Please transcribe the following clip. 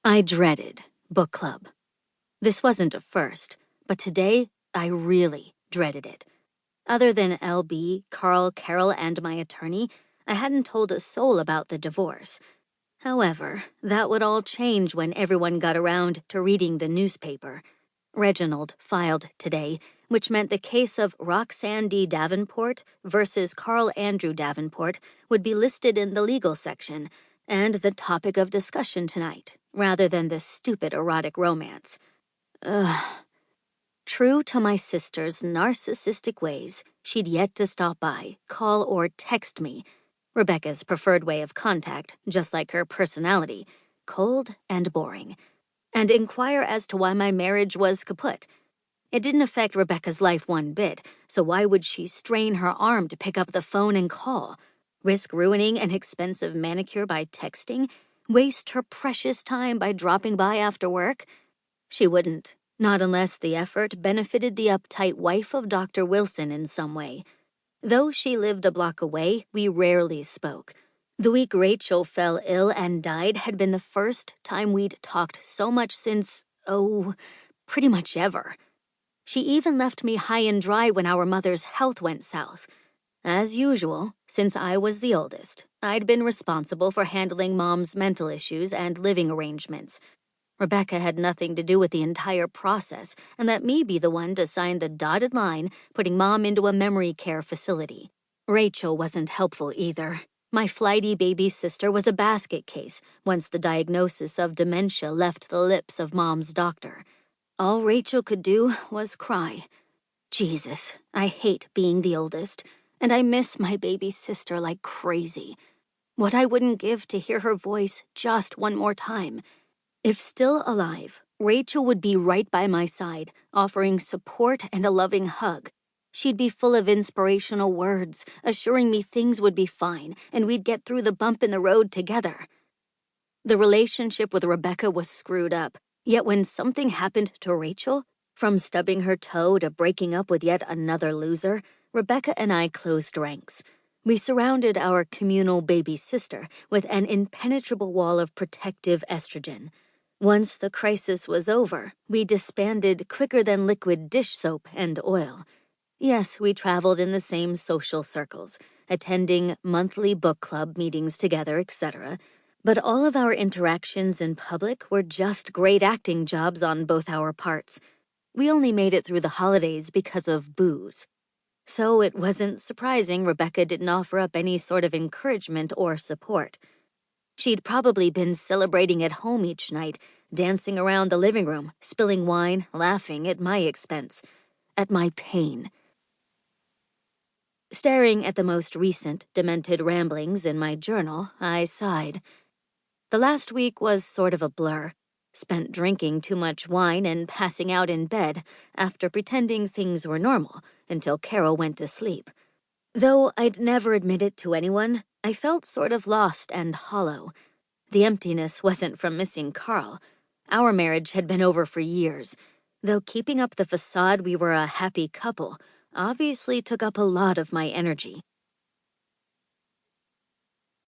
I dreaded book club. This wasn't a first, but today I really dreaded it. Other than LB, Carl, Carol, and my attorney, I hadn't told a soul about the divorce. However, that would all change when everyone got around to reading the newspaper. Reginald filed today, which meant the case of Roxanne D. Davenport versus Carl Andrew Davenport would be listed in the legal section, and the topic of discussion tonight, rather than this stupid erotic romance. Ugh. True to my sister's narcissistic ways, she'd yet to stop by, call, or text me. Rebecca's preferred way of contact, just like her personality, cold and boring, and inquire as to why my marriage was kaput. It didn't affect Rebecca's life one bit, so why would she strain her arm to pick up the phone and call? Risk ruining an expensive manicure by texting? Waste her precious time by dropping by after work? She wouldn't, not unless the effort benefited the uptight wife of Dr. Wilson in some way. Though she lived a block away, we rarely spoke. The week Rachel fell ill and died had been the first time we'd talked so much since, pretty much ever. She even left me high and dry when our mother's health went south. As usual, since I was the oldest, I'd been responsible for handling Mom's mental issues and living arrangements. Rebecca had nothing to do with the entire process and let me be the one to sign the dotted line putting Mom into a memory care facility. Rachel wasn't helpful either. My flighty baby sister was a basket case once the diagnosis of dementia left the lips of Mom's doctor. All Rachel could do was cry. Jesus, I hate being the oldest, and I miss my baby sister like crazy. What I wouldn't give to hear her voice just one more time. If still alive, Rachel would be right by my side, offering support and a loving hug. She'd be full of inspirational words, assuring me things would be fine and we'd get through the bump in the road together. The relationship with Rebecca was screwed up, yet when something happened to Rachel, from stubbing her toe to breaking up with yet another loser, Rebecca and I closed ranks. We surrounded our communal baby sister with an impenetrable wall of protective estrogen. Once the crisis was over, we disbanded quicker than liquid dish soap and oil. Yes, we traveled in the same social circles, attending monthly book club meetings together, etc., but all of our interactions in public were just great acting jobs on both our parts. We only made it through the holidays because of booze. So it wasn't surprising Rebecca didn't offer up any sort of encouragement or support. She'd probably been celebrating at home each night, dancing around the living room, spilling wine, laughing at my expense, at my pain. Staring at the most recent demented ramblings in my journal, I sighed. The last week was sort of a blur. Spent drinking too much wine and passing out in bed after pretending things were normal until Carol went to sleep. Though I'd never admit it to anyone, I felt sort of lost and hollow. The emptiness wasn't from missing Carl. Our marriage had been over for years, though keeping up the facade we were a happy couple obviously took up a lot of my energy.